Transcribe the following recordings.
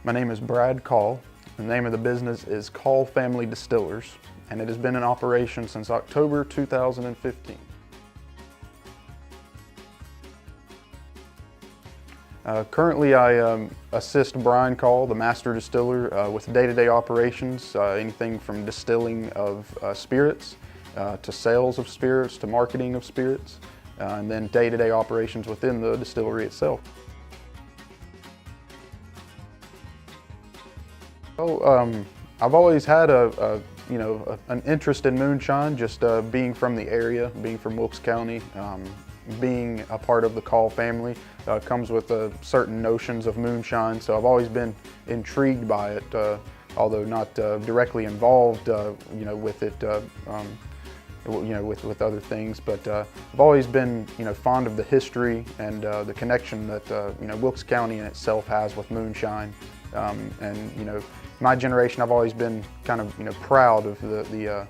My name is Brad Call. The name of the business is Call Family Distillers, and it has been in operation since October 2015. Currently, I assist Brian Call, the master distiller, with day-to-day operations, anything from distilling of spirits to sales of spirits to marketing of spirits, and then day-to-day operations within the distillery itself. I've always had an interest in moonshine, just being from the area, being from Wilkes County. Being a part of the Call family comes with certain notions of moonshine, so I've always been intrigued by it, although not directly involved, with it, with other things. But I've always been, fond of the history and the connection that Wilkes County in itself has with moonshine, and my generation, I've always been kind of proud of the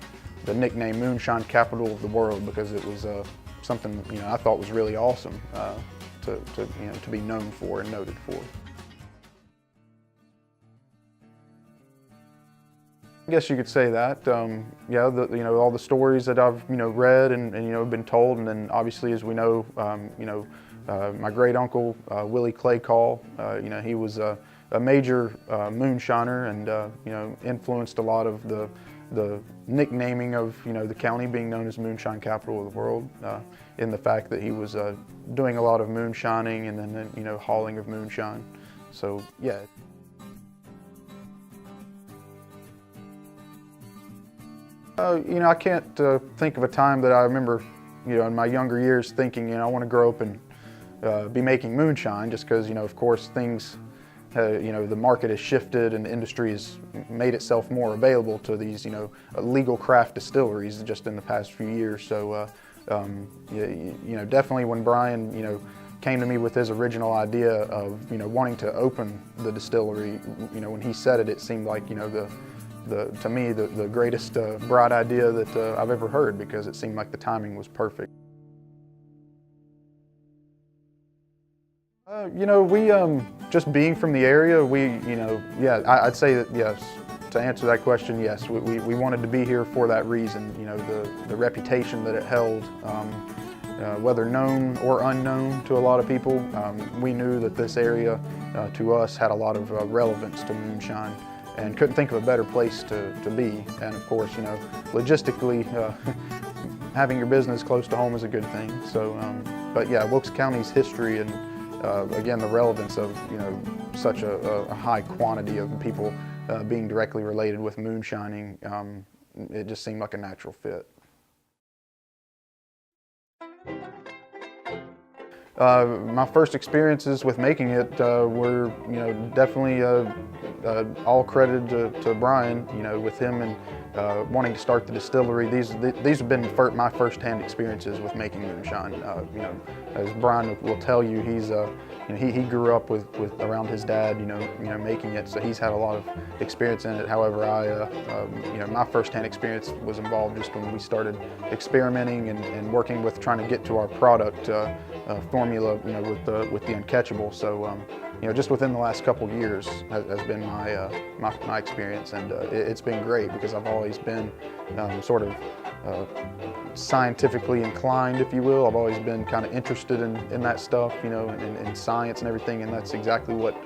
nickname Moonshine Capital of the World, because it was something I thought was really awesome to be known for and noted for. I guess you could say that. Yeah, all the stories that I've read and been told, and then obviously, as we know, my great uncle Willie Clay Call, he was a major moonshiner, and influenced a lot of the nicknaming of the county being known as Moonshine Capital of the World, in the fact that he was doing a lot of moonshining and then hauling of moonshine. So yeah. I can't think of a time that I remember in my younger years thinking I want to grow up and be making moonshine, just because of course things the market has shifted and the industry has made itself more available to these legal craft distilleries just in the past few years. So definitely when Brian came to me with his original idea of wanting to open the distillery, when he said it, it seemed like to me the greatest bright idea that I've ever heard, because it seemed like the timing was perfect. We just being from the area, I'd say that yes. To answer that question, yes, we wanted to be here for that reason. The reputation that it held, whether known or unknown to a lot of people, we knew that this area, to us, had a lot of relevance to moonshine, and couldn't think of a better place to be. And of course, logistically, having your business close to home is a good thing. So, but yeah, Wilkes County's history and again, the relevance of such a high quantity of people being directly related with moonshining, it just seemed like a natural fit. My first experiences with making it were, definitely all credited to Brian. With him and wanting to start the distillery. These have been my first-hand experiences with making moonshine. As Brian will tell you, he grew up with around his dad, making it, so he's had a lot of experience in it. However, my first-hand experience was involved just when we started experimenting and working with trying to get to our product formula, with the uncatchable. So, just within the last couple years has been my experience, and it's been great, because I've always been sort of scientifically inclined, if you will. I've always been kind of interested in that stuff, in science and everything, and that's exactly what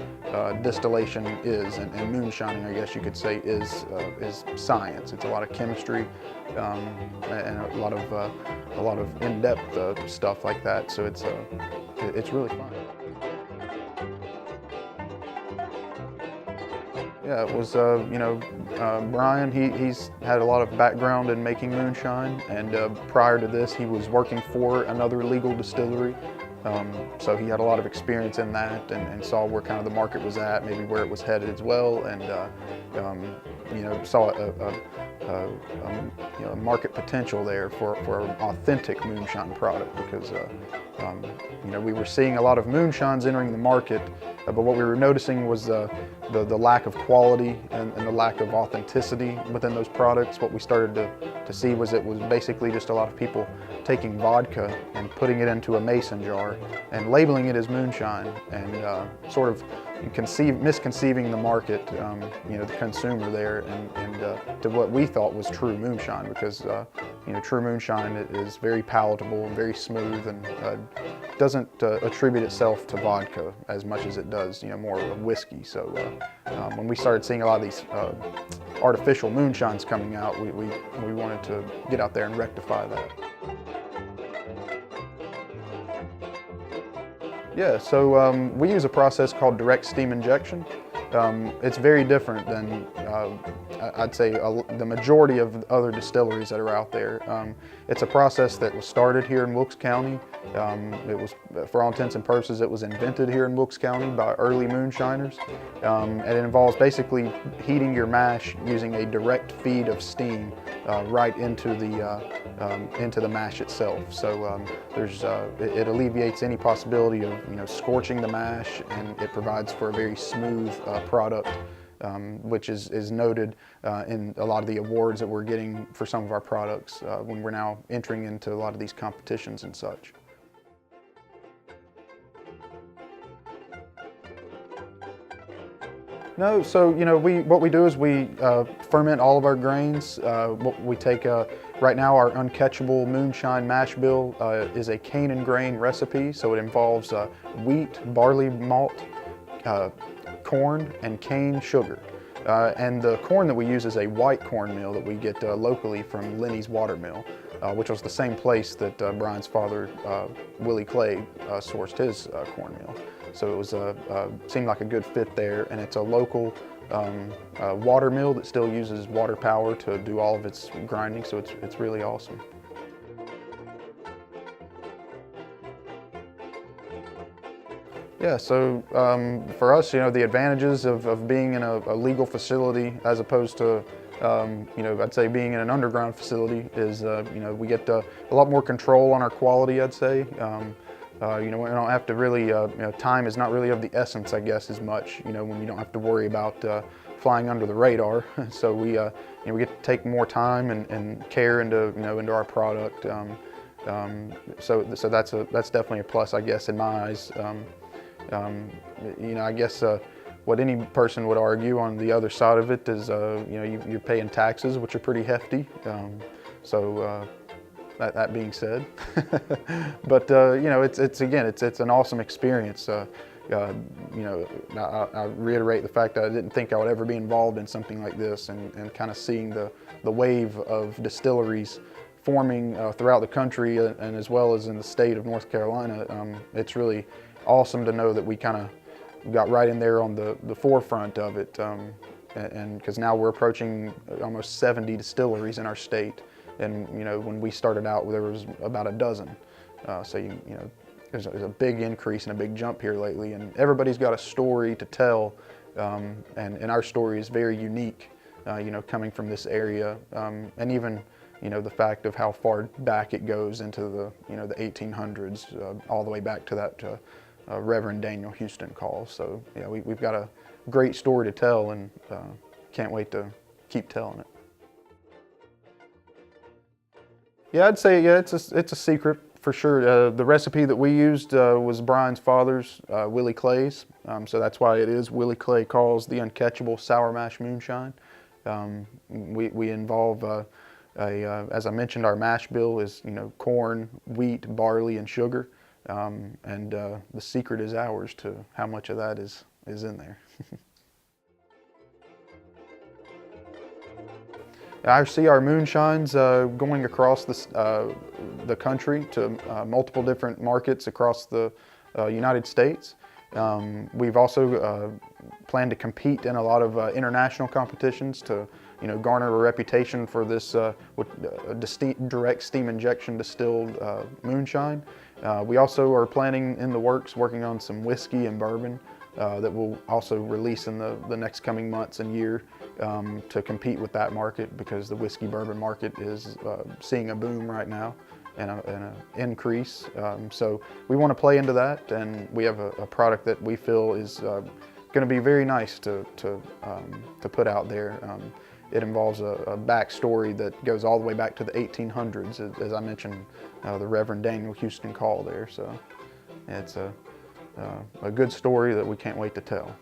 distillation is, and moonshining, I guess you could say, is science. It's a lot of chemistry and a lot of in-depth stuff like that. So it's really fun. Yeah, it was, Brian, he's had a lot of background in making moonshine, and prior to this, he was working for another legal distillery. So he had a lot of experience in that, and saw where kind of the market was at, maybe where it was headed as well, and saw a market potential there for an authentic moonshine product, because we were seeing a lot of moonshines entering the market, but what we were noticing was the lack of quality and the lack of authenticity within those products. What we started to see was it was basically just a lot of people taking vodka and putting it into a mason jar and labeling it as moonshine, and sort of misconceiving the market, the consumer there, and to what we thought was true moonshine, because true moonshine is very palatable and very smooth, and doesn't attribute itself to vodka as much as it does, more of whiskey. So when we started seeing a lot of these artificial moonshines coming out, we wanted to get out there and rectify that. Yeah, so we use a process called direct steam injection. It's very different than, I'd say, the majority of other distilleries that are out there. It's a process that was started here in Wilkes County. It was, for all intents and purposes, it was invented here in Wilkes County by early moonshiners. And it involves basically heating your mash using a direct feed of steam right into the mash itself. So it alleviates any possibility of scorching the mash, and it provides for a very smooth product, which is noted in a lot of the awards that we're getting for some of our products when we're now entering into a lot of these competitions and such. No, so what we do is we ferment all of our grains. We take right now our uncatchable moonshine mash bill is a cane and grain recipe, so it involves wheat, barley malt, corn, and cane sugar. And the corn that we use is a white corn meal that we get locally from Lenny's Watermill, which was the same place that Brian's father, Willie Clay, sourced his cornmeal. So it was seemed like a good fit there, and it's a local water mill that still uses water power to do all of its grinding, so it's really awesome. Yeah, so for us, the advantages of being in a legal facility as opposed to, I'd say being in an underground facility is, we get a lot more control on our quality, I'd say. We don't have to really, time is not really of the essence, I guess, as much, when you don't have to worry about flying under the radar. So we get to take more time and care into, into our product. So that's definitely a plus, I guess, in my eyes. I guess what any person would argue on the other side of it is, you're paying taxes, which are pretty hefty. That being said, but it's an awesome experience. I reiterate the fact that I didn't think I would ever be involved in something like this, and kind of seeing the wave of distilleries forming throughout the country and as well as in the state of North Carolina. It's really awesome to know that we kind of got right in there on the forefront of it, and because now we're approaching almost 70 distilleries in our state. And when we started out, there was about a dozen. So there's a big increase and a big jump here lately, and everybody's got a story to tell, and our story is very unique. Coming from this area, and even the fact of how far back it goes into the 1800s, all the way back to that Reverend Daniel Houston call. So we've got a great story to tell, and can't wait to keep telling it. Yeah, I'd say it's a secret for sure. The recipe that we used was Brian's father's, Willie Clay's. So that's why it is Willie Clay calls the uncatchable sour mash moonshine. We involve as I mentioned, our mash bill is corn, wheat, barley, and sugar. And the secret is ours to how much of that is in there. I see our moonshines going across the country to multiple different markets across the United States. We've also planned to compete in a lot of international competitions to garner a reputation for this direct steam injection distilled moonshine. We also are planning in the works, working on some whiskey and bourbon that we'll also release in the next coming months and year to compete with that market, because the whiskey bourbon market is seeing a boom right now and an increase. So we want to play into that, and we have a product that we feel is going to be very nice to put out there. It involves a backstory that goes all the way back to the 1800s, as I mentioned, the Reverend Daniel Houston call there. So it's a good story that we can't wait to tell.